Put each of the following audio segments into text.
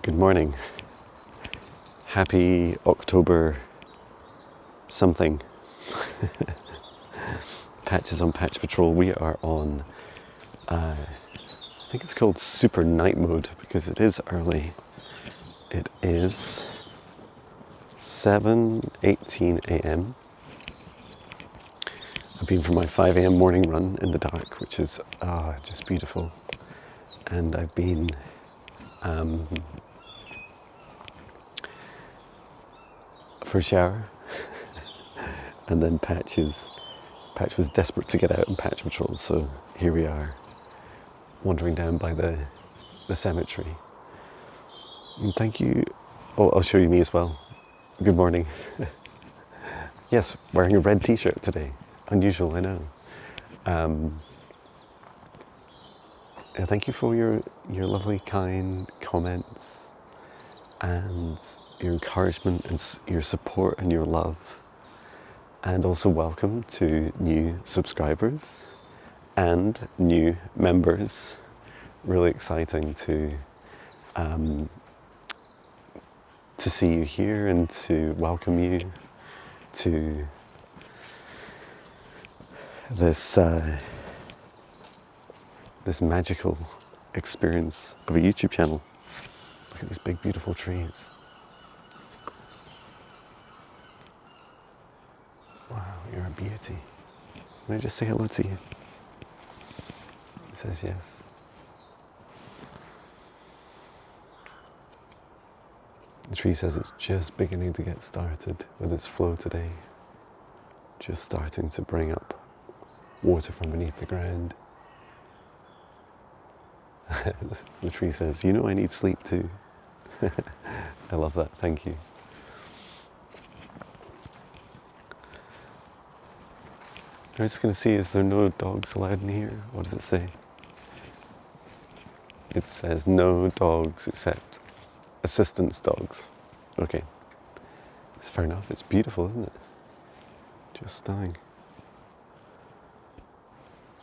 Good morning. Happy October something. Patches on Patch Patrol. We are on, I think it's called Super Night Mode because it is early. It is 7:18 a.m. I've been for my 5 a.m. morning run in the dark, which is just beautiful. And I've been for a shower, and then Patch was desperate to get out and Patch Patrol, so here we are, wandering down by the cemetery. And thank you. Oh, I'll show you me as well. Good morning. Yes, wearing a red t-shirt today. Unusual, I know. Thank you for your lovely, kind comments and your encouragement and your support and your love. And also welcome to new subscribers and new members. Really exciting to see you here and to welcome you to this this magical experience of a YouTube channel. Look at these big, beautiful trees. Wow, you're a beauty. Can I just say hello to you? It says yes. The tree says it's just beginning to get started with its flow today. Just starting to bring up water from beneath the ground. The tree says, you know I need sleep too. I love that, thank you. I'm just going to see, is there no dogs allowed in here? What does it say? It says no dogs except assistance dogs. Okay. It's fair enough. It's beautiful, isn't it? Just stunning.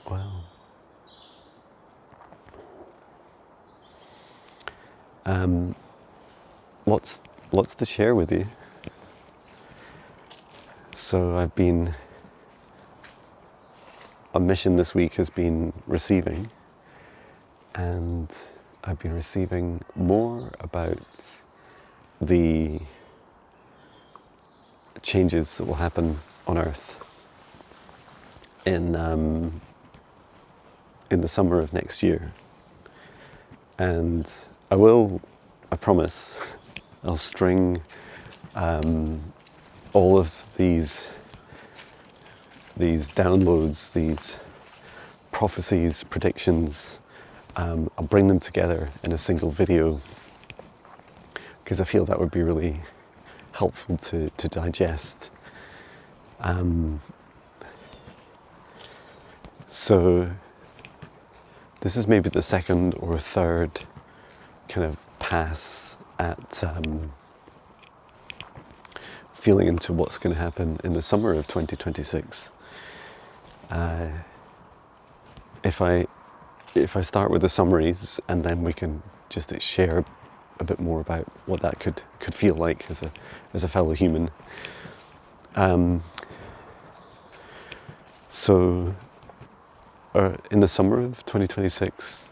Wow. Lots to share with you. So I've been, a mission this week has been receiving, and I've been receiving more about the changes that will happen on Earth in the summer of next year. And I promise, I'll string all of these downloads, these prophecies, predictions, I'll bring them together in a single video because I feel that would be really helpful to digest. So this is maybe the second or third kind of pass at feeling into what's going to happen in the summer of 2026. If I start with the summaries, and then we can just share a bit more about what that could feel like as a fellow human. So in the summer of 2026,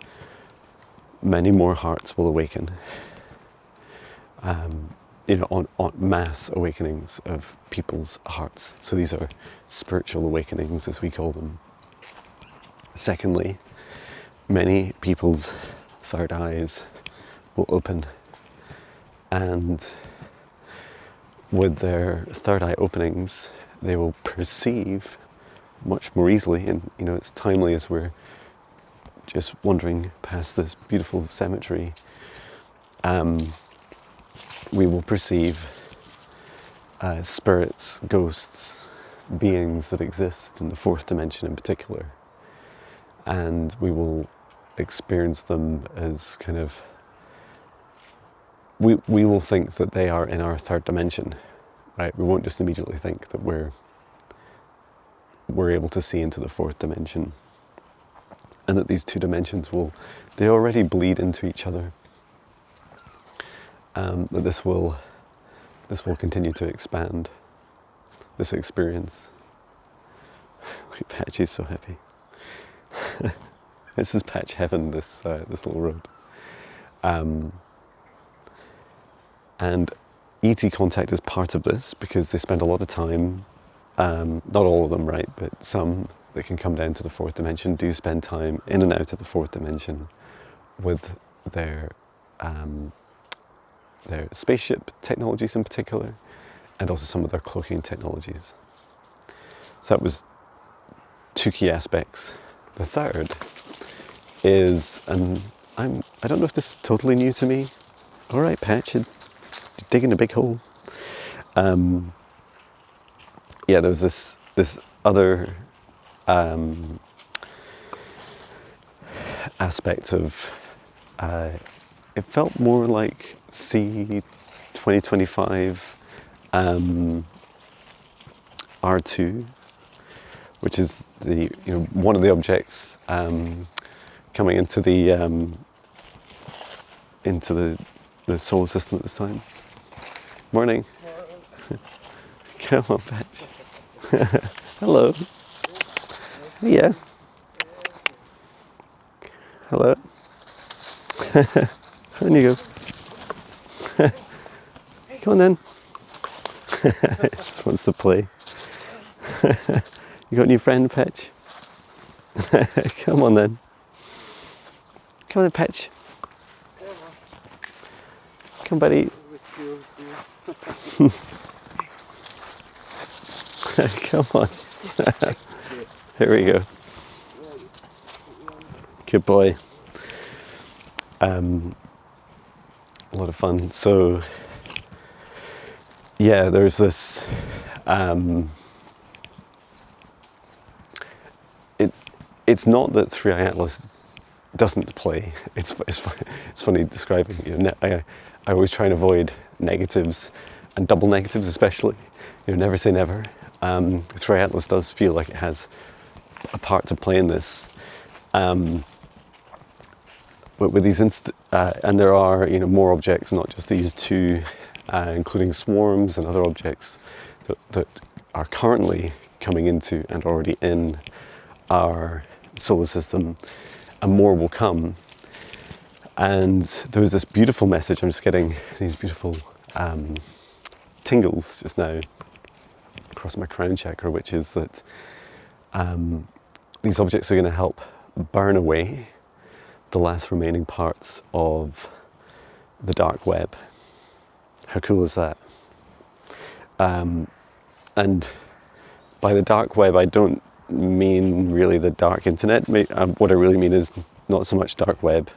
many more hearts will awaken. On mass awakenings of people's hearts. So these are spiritual awakenings, as we call them. Secondly, many people's third eyes will open, and with their third eye openings, they will perceive much more easily. And it's timely as we're just wandering past this beautiful cemetery. We will perceive spirits, ghosts, beings that exist in the fourth dimension in particular. And we will experience them as kind of, we will think that they are in our third dimension, right? We won't just immediately think that we're able to see into the fourth dimension. And that these two dimensions they already bleed into each other. that this will continue to expand this experience. Look at Patch, he's so happy. This is Patch heaven, this little road. And ET contact is part of this because they spend a lot of time, not all of them, right, but some that can come down to the fourth dimension do spend time in and out of the fourth dimension with their spaceship technologies in particular, and also some of their cloaking technologies. So that was two key aspects. The third is, and I don't know if this is totally new to me. All right, Patch, you're digging a big hole. Yeah, there was this other aspect of, it felt more like C2025 R2, which is one of the objects coming into the solar system at this time. Morning. Come on, Patch. Hello. Yeah. Hello. On you go. Come on then. Just wants to play. You got a new friend, Patch? Come on then. Come on then, Patch. Come, buddy. Come on. Here we go. Good boy. A lot of fun. So, yeah, there's this. It's not that 3i Atlas doesn't play. It's funny describing. I always try and avoid negatives and double negatives, especially. Never say never. 3i Atlas does feel like it has a part to play in this. But with these and there are more objects, not just these two, including swarms and other objects that are currently coming into and already in our solar system, and more will come. And there was this beautiful message. I'm just getting these beautiful tingles just now across my crown chakra, which is that these objects are going to help burn away the last remaining parts of the dark web. How cool is that? And by the dark web, I don't mean really the dark internet. What I really mean is not so much dark web.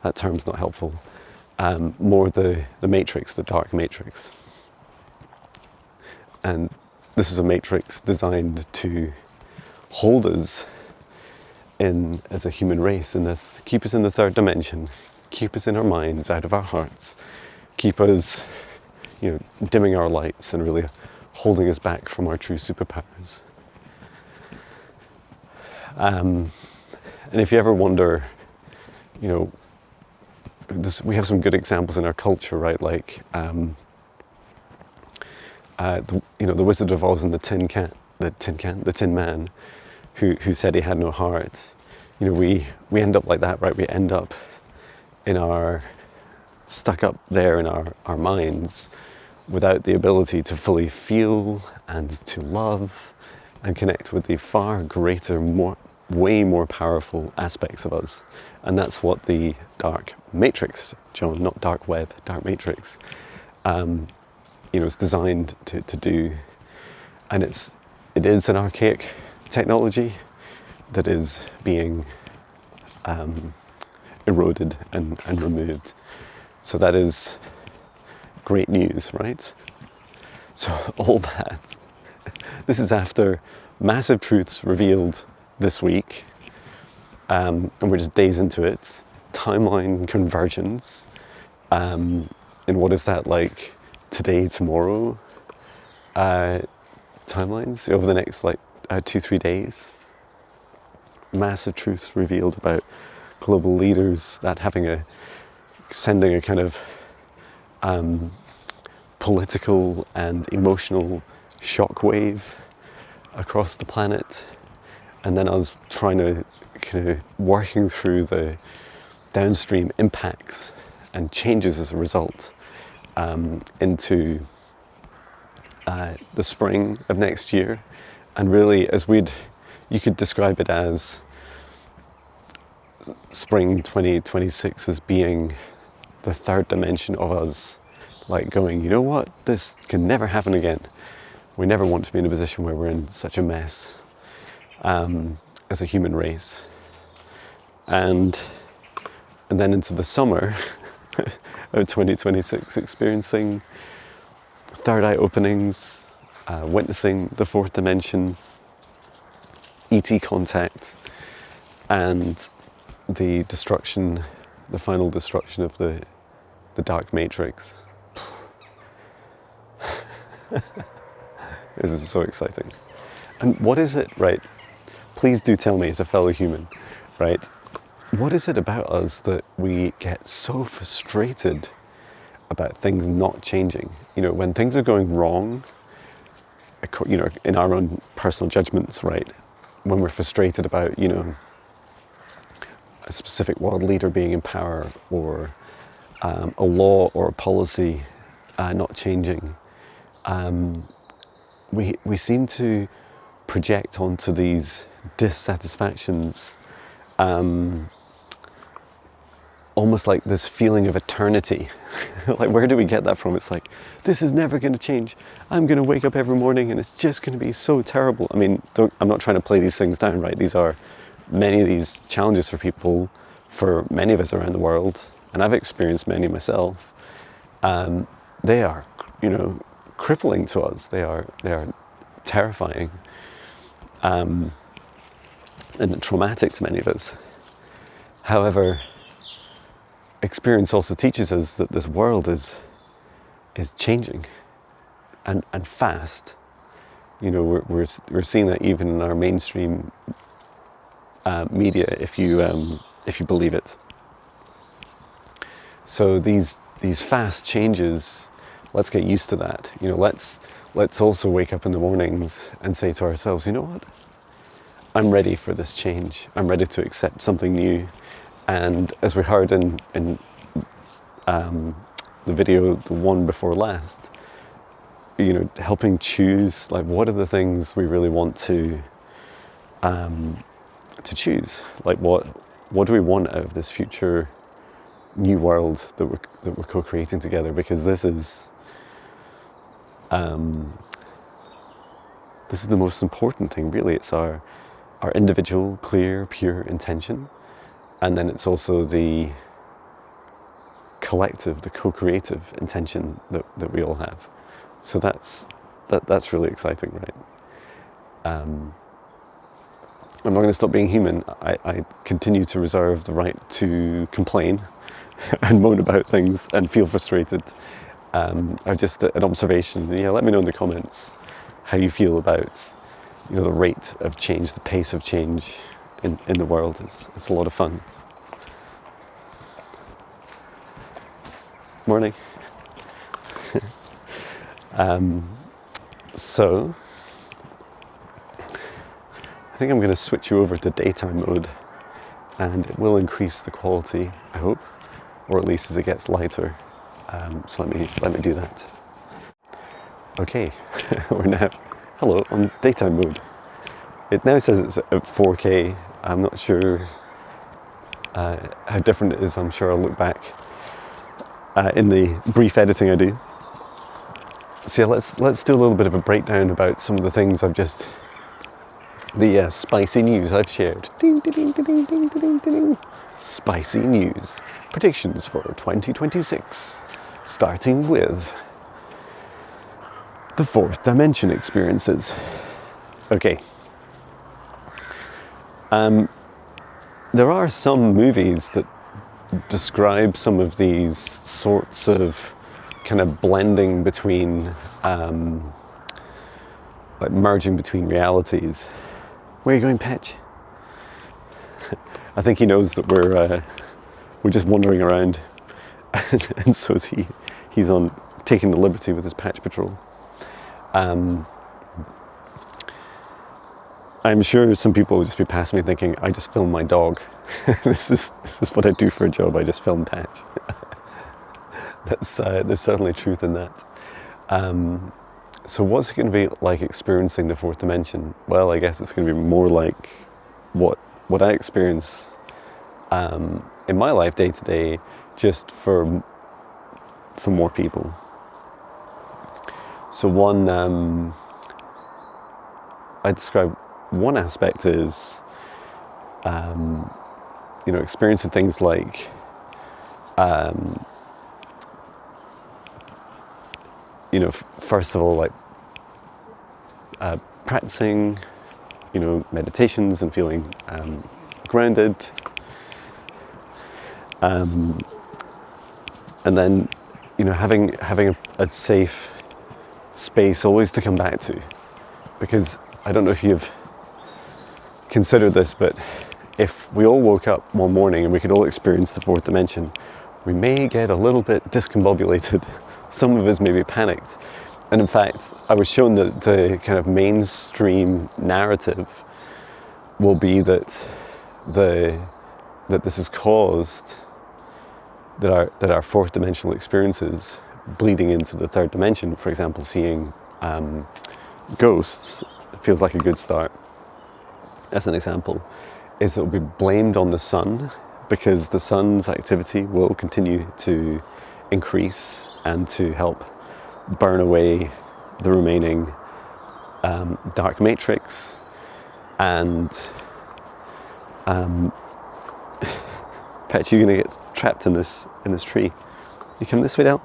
That term's not helpful. More the matrix, the dark matrix. And this is a matrix designed to hold us in as a human race, and keep us in the third dimension, keep us in our minds, out of our hearts, keep us, dimming our lights and really holding us back from our true superpowers. And if you ever wonder, we have some good examples in our culture, right? Like, the Wizard of Oz and the Tin Man, who said he had no heart. We end up like that, right? We end up stuck up there in our minds without the ability to fully feel and to love and connect with the far greater, way more powerful aspects of us. And that's what the dark matrix, John, not dark web, dark matrix, is designed to do. And it is an archaic technology that is being eroded and removed. So that is great news, right? So all that, this is after massive truths revealed this week, and we're just days into it. Timeline convergence, and what is that, like today, tomorrow, timelines over the next 2-3 days. Massive truths revealed about global leaders, that sending a kind of political and emotional shockwave across the planet. And then I was trying to kind of working through the downstream impacts and changes as a result into the spring of next year. And really, you could describe it as spring 2026 as being the third dimension of us, like going, you know what, this can never happen again. We never want to be in a position where we're in such a mess as a human race. And then into the summer of 2026, experiencing third eye openings, witnessing the fourth dimension, ET contact, and the destruction, the final destruction of the dark matrix. This is so exciting. And what is it, right? Please do tell me as a fellow human, right? What is it about us that we get so frustrated about things not changing? You know, when things are going wrong, you know, in our own personal judgments, right? When we're frustrated about, you know, a specific world leader being in power, or a law or a policy not changing, we seem to project onto these dissatisfactions almost like this feeling of eternity. Like, where do we get that from? It's like, this is never going to change. I'm going to wake up every morning and it's just going to be so terrible. I mean, I'm not trying to play these things down, right? Many of these challenges for people, for many of us around the world, and I've experienced many myself. They are, you know, crippling to us. They are terrifying and traumatic to many of us. However, experience also teaches us that this world is changing and fast. You know, we're seeing that even in our mainstream media, if you believe it. So these fast changes, let's get used to that. You know, let's also wake up in the mornings and say to ourselves, you know what? I'm ready for this change. I'm ready to accept something new. And as we heard in the video, the one before last, you know, helping choose, like, what are the things we really want to choose? Like, what do we want out of this future new world that we're co-creating together? Because this is the most important thing, really. It's our individual, clear, pure intention. And then it's also the collective, the co-creative intention that we all have. So that's really exciting, right? I'm not going to stop being human. I continue to reserve the right to complain and moan about things and feel frustrated. Or just an observation. Yeah, let me know in the comments how you feel about, you know, the rate of change, the pace of change in the world. It's a lot of fun. Morning. So I think I'm going to switch you over to daytime mode, and it will increase the quality, I hope, or at least as it gets lighter. So let me do that. Okay, we're now on daytime mode. It now says it's at 4K. I'm not sure how different it is. I'm sure I'll look back in the brief editing I do. So yeah, let's do a little bit of a breakdown about some of the things the spicy news I've shared. Ding, ding, ding, ding, ding, ding, ding. Spicy news. Predictions for 2026. Starting with the fourth dimension experiences. Okay. There are some movies that describe some of these sorts of kind of blending between, like merging between realities. Where are you going, Patch? I think he knows that we're just wandering around and so he's on taking the liberty with his patch patrol. I'm sure some people will just be passing me thinking, I just film my dog. This is what I do for a job, I just film Patch. There's certainly truth in that. So what's it going to be like experiencing the fourth dimension? Well, I guess it's going to be more like what I experience in my life day to day, just for more people. So I describe one aspect is, experiencing things like, first of all, like practicing, meditations and feeling grounded, and then, having a safe space always to come back to, because I don't know if you've considered this, but if we all woke up one morning and we could all experience the fourth dimension, we may get a little bit discombobulated. Some of us may be panicked. And in fact, I was shown that the kind of mainstream narrative will be that this is caused, that our fourth dimensional experiences bleeding into the third dimension, for example, seeing ghosts, feels like a good start. As an example, is it will be blamed on the sun, because the sun's activity will continue to increase and to help burn away the remaining dark matrix. And Patch, you're gonna get trapped in this tree. You come this way down.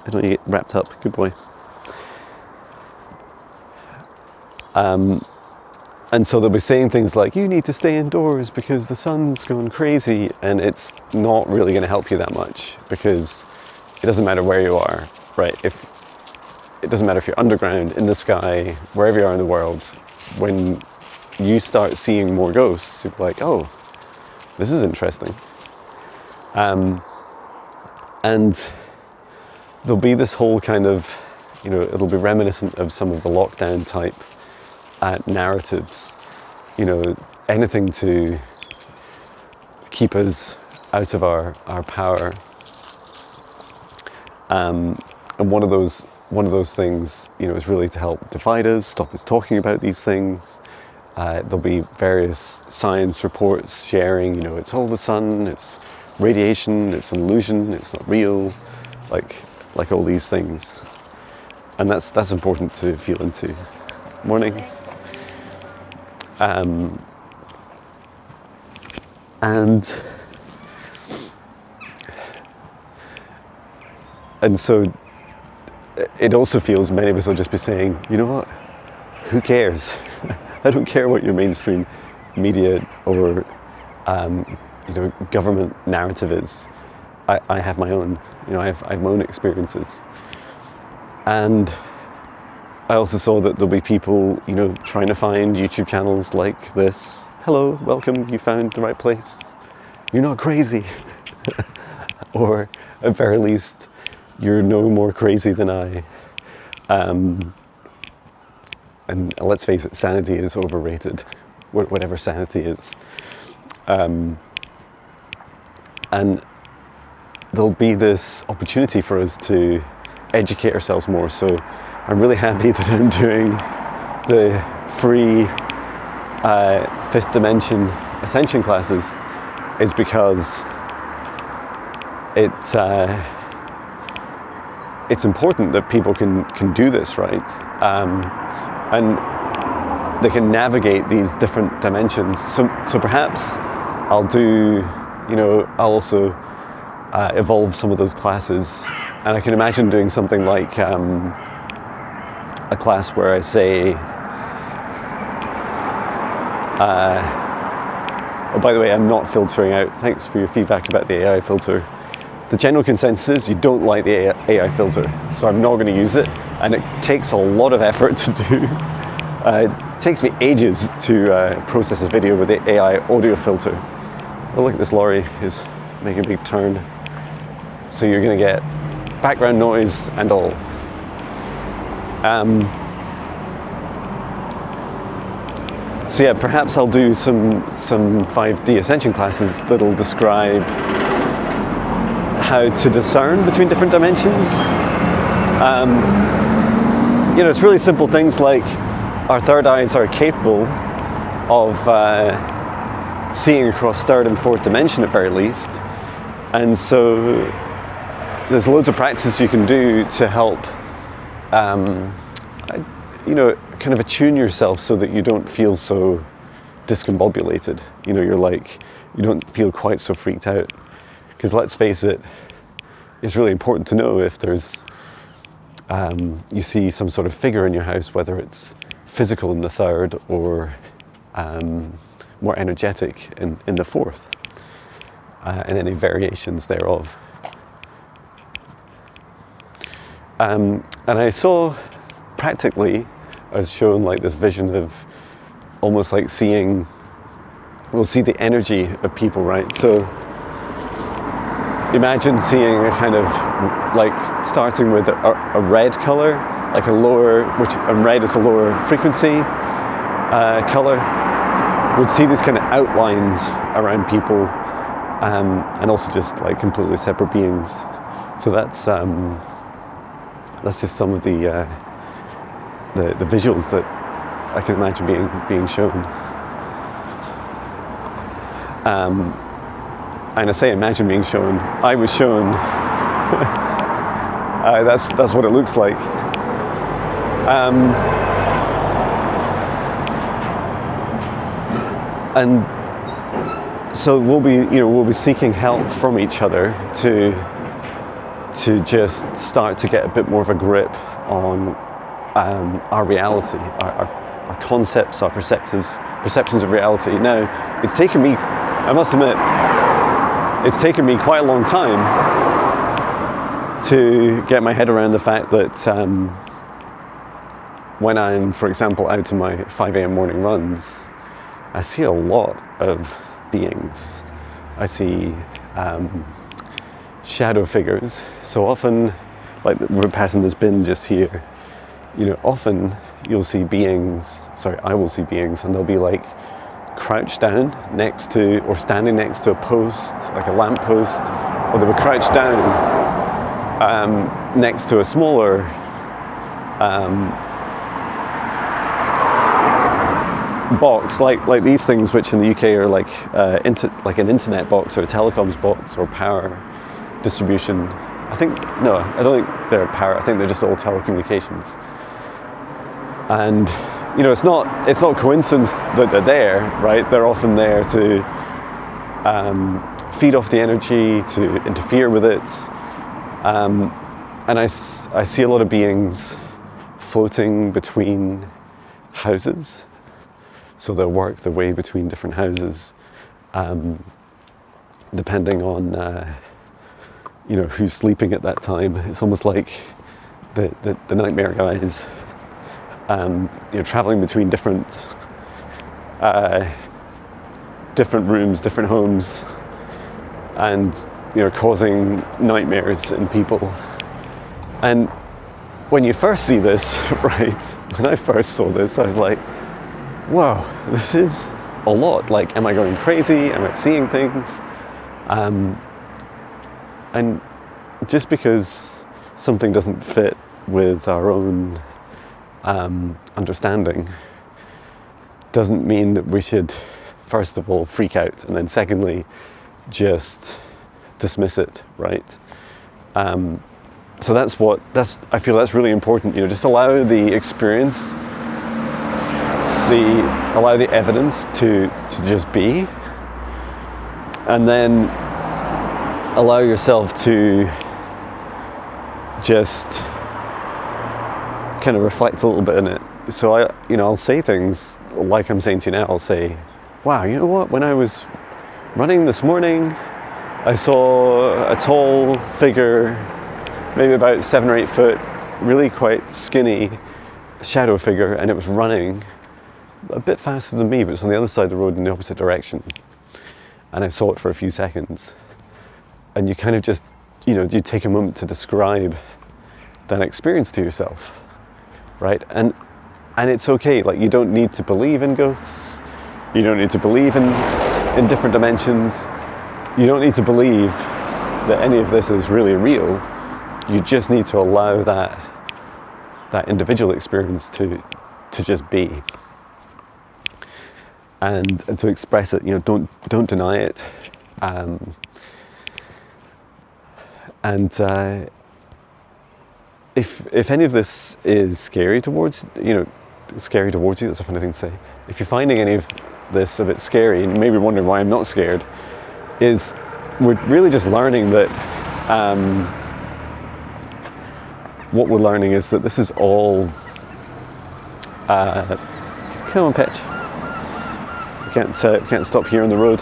I don't want you to get wrapped up. Good boy. And so they'll be saying things like, you need to stay indoors because the sun's going crazy, and it's not really going to help you that much, because it doesn't matter where you are, right? It doesn't matter if you're underground, in the sky, wherever you are in the world, when you start seeing more ghosts, you're like, oh, this is interesting. And there'll be this whole kind of, it'll be reminiscent of some of the lockdown type narratives, anything to keep us out of our power. And one of those things, is really to help divide us, stop us talking about these things. There'll be various science reports sharing, it's all the sun, it's radiation, it's an illusion, it's not real, like all these things. And that's important to feel into. Morning. And so it also feels, many of us will just be saying, you know what, who cares? I don't care what your mainstream media or government narrative is. I have my own, I have my own experiences. And I also saw that there'll be people, trying to find YouTube channels like this. Hello, welcome, you found the right place. You're not crazy. Or at very least, you're no more crazy than I. And let's face it, sanity is overrated, whatever sanity is. And there'll be this opportunity for us to educate ourselves more. So I'm really happy that I'm doing the free fifth dimension ascension classes, is because it's important that people can do this, right? And they can navigate these different dimensions. So perhaps I'll do, I'll also evolve some of those classes, and I can imagine doing something like a class where I say, oh, by the way, I'm not filtering out. Thanks for your feedback about the AI filter. The general consensus is you don't like the AI filter, so I'm not going to use it, and it takes a lot of effort to do. It takes me ages to process a video with the AI audio filter. Oh, look at this lorry is making a big turn. So you're going to get background noise and all. So yeah, perhaps I'll do some 5D Ascension classes that'll describe how to discern between different dimensions. You know, it's really simple things like our third eyes are capable of seeing across third and fourth dimension at very least. And so there's loads of practice you can do to help, you know, kind of attune yourself so that you don't feel so discombobulated. You know, you don't feel quite so freaked out. Because let's face it, it's really important to know if there's, you see some sort of figure in your house, whether it's physical in the third or more energetic in the fourth, and any variations thereof. And I saw practically, I was shown like this vision of almost like we'll see the energy of people, right? So imagine seeing a kind of like starting with a red color, like a lower, and red is a lower frequency color. Would see these kind of outlines around people, and also just like completely separate beings. So that's just some of the visuals that I can imagine being shown. And I say imagine being shown. I was shown. That's what it looks like. And so we'll be seeking help from each other to just start to get a bit more of a grip on our reality, our concepts, our perceptions of reality. Now, it's taken me, I must admit, it's taken me quite a long time to get my head around the fact that when I'm, for example, out on my 5 a.m. morning runs, I see a lot of beings. I see shadow figures. So often, like we're passing this bin just here, you know, often you'll see beings, I will see beings, and they'll be like crouched down next to, or standing next to a post, like a lamp post, or they were crouched down next to a smaller box, like these things, which in the UK are like an internet box or a telecoms box or power distribution. I don't think they're power. I think they're just all telecommunications. And you know, it's not coincidence that they're there, right? They're often there to feed off the energy, to interfere with it. And I see a lot of beings floating between houses. So they'll work their way between different houses, depending on you know, who's sleeping at that time. It's almost like the nightmare guys, you know, traveling between different rooms, different homes, and you know, causing nightmares in people. And when you first see this, right? When I first saw this, I was like, whoa, this is a lot. Like, am I going crazy? Am I seeing things? And just because something doesn't fit with our own understanding doesn't mean that we should, first of all, freak out, and then secondly, just dismiss it, right? So I feel that's really important. You know, just allow the experience, allow the evidence to just be, and then allow yourself to just kind of reflect a little bit in it. So I'll say things like I'm saying to you now. I'll say, wow, you know what, when I was running this morning, I saw a tall figure, maybe about 7 or 8 foot, really quite skinny shadow figure, and it was running a bit faster than me, but it's on the other side of the road in the opposite direction. And I saw it for a few seconds. And you kind of just you take a moment to describe that experience to yourself, right? And it's okay. Like, you don't need to believe in ghosts. You don't need to believe in different dimensions. You don't need to believe that any of this is really real. You just need to allow that individual experience to just be, and to express it. Don't deny it. If any of this is scary towards you, that's a funny thing to say. If you're finding any of this a bit scary, and you may be wondering why I'm not scared, we're really just learning that what we're learning is that this is all come on, pitch. We can't stop here on the road.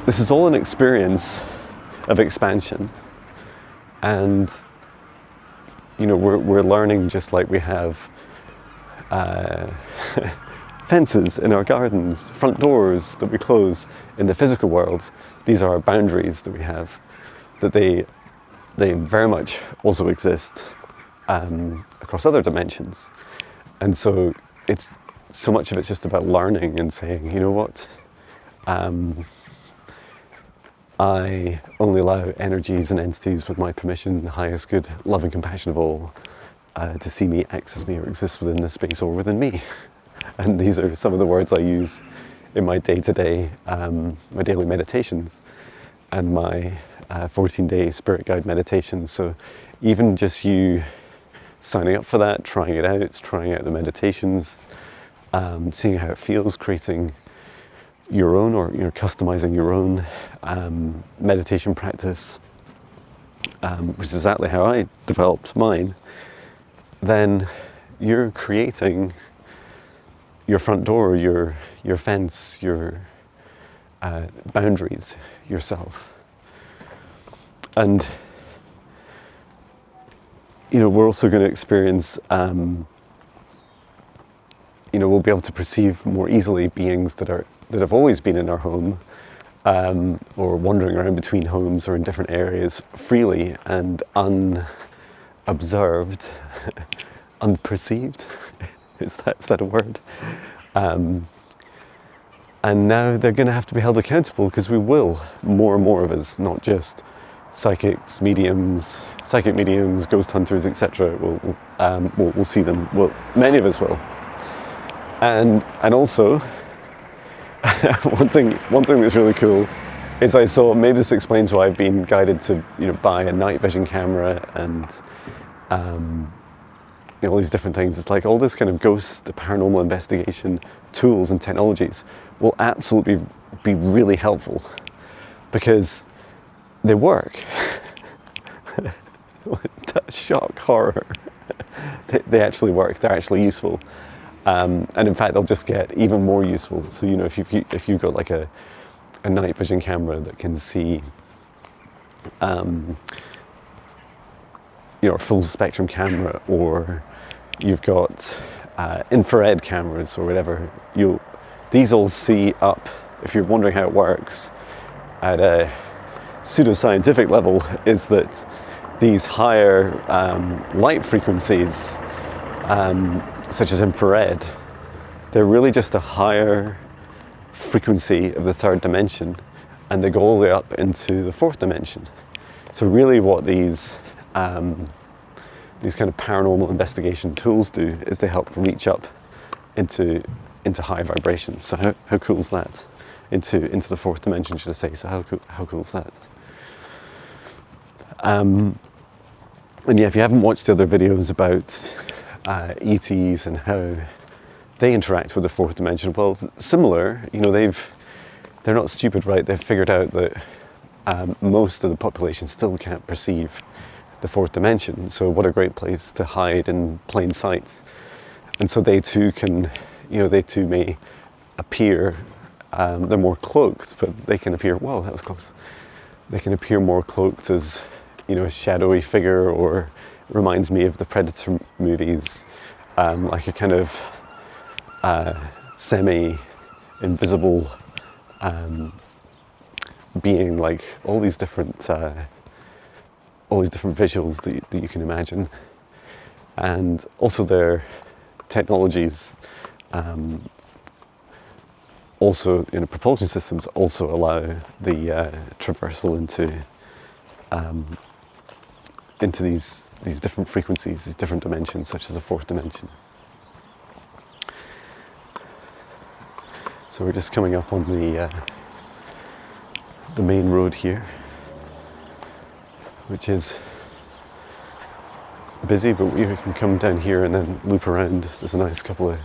This is all an experience of expansion, and we're learning, just like we have fences in our gardens, front doors that we close in the physical world. These are our boundaries that we have, that they very much also exist across other dimensions. And so so much of it's just about learning and saying, you know what, I only allow energies and entities with my permission, the highest good, love and compassion of all, to see me, access me, or exist within this space or within me. And these are some of the words I use in my day-to-day, my daily meditations and my 14-day spirit guide meditations. So even just you signing up for that, trying out the meditations, seeing how it feels, creating your own, or customizing your own meditation practice, which is exactly how I developed mine, then you're creating your front door, your fence, your boundaries yourself. And we're also going to experience, we'll be able to perceive more easily beings that have always been in our home, or wandering around between homes or in different areas freely and unobserved, unperceived. Is that a word? And now they're going to have to be held accountable, because we will, more and more of us, not just psychic mediums, ghost hunters, etc. We'll see them. Well, many of us will. And also, one thing that's really cool is I saw, maybe this explains why I've been guided to buy a night vision camera and all these different things. It's like all this kind of ghost, paranormal investigation tools and technologies will absolutely be really helpful, because they work. Shock, horror. They actually work. They're actually useful, and in fact they'll just get even more useful. So if you've got like a night vision camera that can see a full spectrum camera, or you've got infrared cameras or whatever, these all see up, if you're wondering how it works at a pseudoscientific level, is that these higher light frequencies, such as infrared, they're really just a higher frequency of the third dimension, and they go all the way up into the fourth dimension. So really what these kind of paranormal investigation tools do is they help reach up into high vibrations. So how cool is that? Into the fourth dimension, should I say? So how cool is that? And yeah, if you haven't watched the other videos about ETs and how they interact with the fourth dimension, well, it's similar. They're not stupid, right? They've figured out that most of the population still can't perceive the fourth dimension. So what a great place to hide in plain sight. And so they too can, they too may appear, they're more cloaked, but they can appear, whoa, that was close. They can appear more cloaked as, a shadowy figure, or reminds me of the Predator movies, like a kind of semi-invisible being, like all these different all these different visuals that you can imagine. And also their technologies, also, propulsion systems also allow the traversal into these different frequencies, these different dimensions, such as the fourth dimension. So we're just coming up on the main road here, which is busy, but we can come down here and then loop around. There's a nice couple of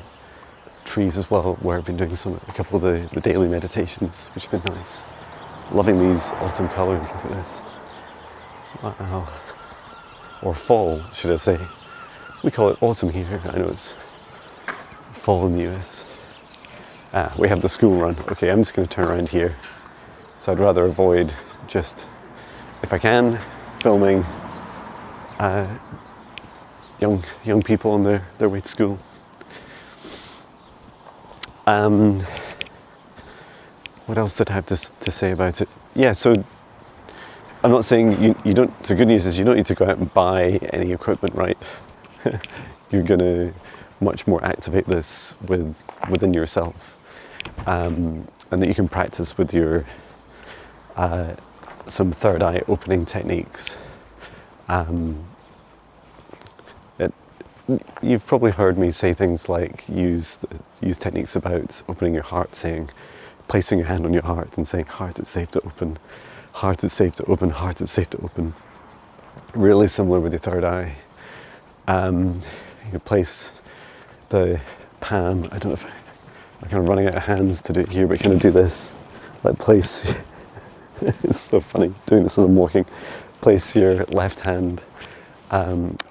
trees as well, where I've been doing a couple of the daily meditations, which have been nice. Loving these autumn colours. Look at this. Wow. Or fall, should I say. We call it autumn here. I know it's fall in the US. We have the school run. Okay, I'm just going to turn around here. So I'd rather avoid just, if I can, filming young people on their way to school. What else did I have to say about it? Yeah, so I'm not saying you don't, the good news is you don't need to go out and buy any equipment, right? You're going to much more activate this within yourself, and that you can practice with your some third eye opening techniques. You've probably heard me say things like use techniques about opening your heart, placing your hand on your heart and saying, heart, it's safe to open, heart, it's safe to open, heart, it's safe to open. Really similar with your third eye. You place the palm, I don't know if I'm kind of running out of hands to do it here, but kind of do this, like place, it's so funny doing this as I'm walking, place your left hand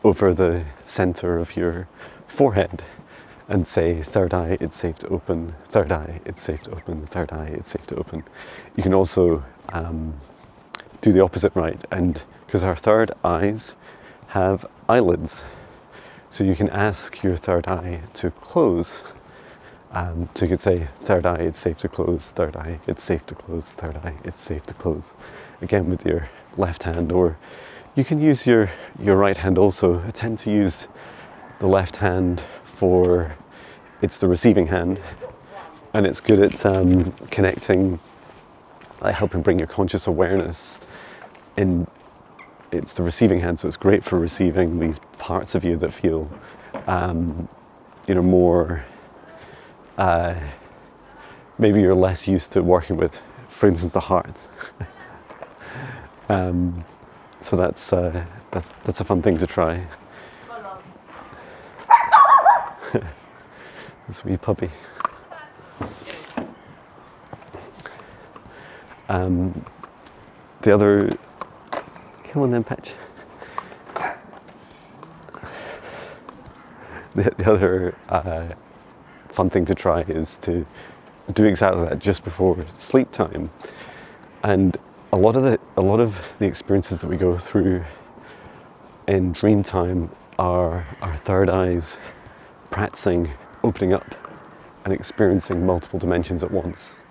over the center of your forehead and say, third eye, it's safe to open, third eye, it's safe to open, third eye, it's safe to open. You can also do the opposite, right? And because our third eyes have eyelids, so you can ask your third eye to close. So you could say, third eye, it's safe to close, third eye, it's safe to close, third eye, it's safe to close. Again with your left hand, or you can use your right hand also. I tend to use the left hand it's the receiving hand, and it's good at connecting, helping bring your conscious awareness in. It's the receiving hand, so it's great for receiving these parts of you that feel, more, maybe you're less used to working with, for instance, the heart. So that's a fun thing to try. This wee puppy. The other, come on then, Patch. The other fun thing to try is to do exactly that just before sleep time. And a lot of the experiences that we go through in dream time are our third eyes practicing opening up and experiencing multiple dimensions at once.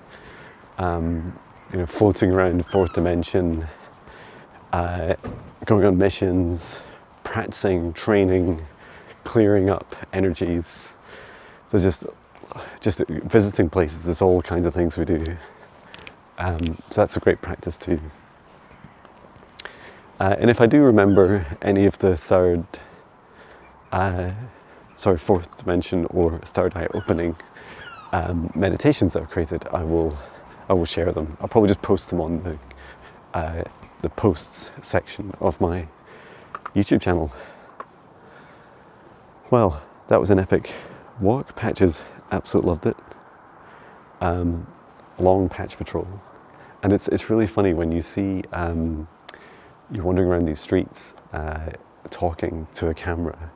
Floating around fourth dimension, going on missions, practicing, training, clearing up energies. There's just visiting places. There's all kinds of things we do. So that's a great practice too. And if I do remember any of the fourth dimension or third eye opening meditations that I've created, I will share them. I'll probably just post them on the posts section of my YouTube channel. Well, that was an epic walk. Patches absolutely loved it. Long patch patrol, and it's really funny when you see you're wandering around these streets talking to a camera.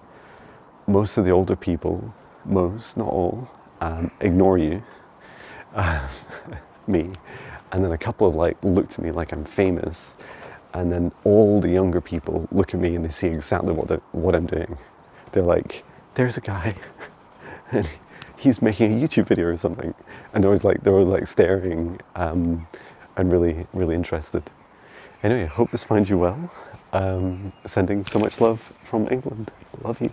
Most of the older people, not all, ignore you, me, and then a couple of look at me like I'm famous, and then all the younger people look at me and they see exactly what I'm doing. They're like, there's a guy and he's making a YouTube video or something, and they were staring and really, really interested. Anyway, I hope this finds you well. Sending so much love from England. Love you.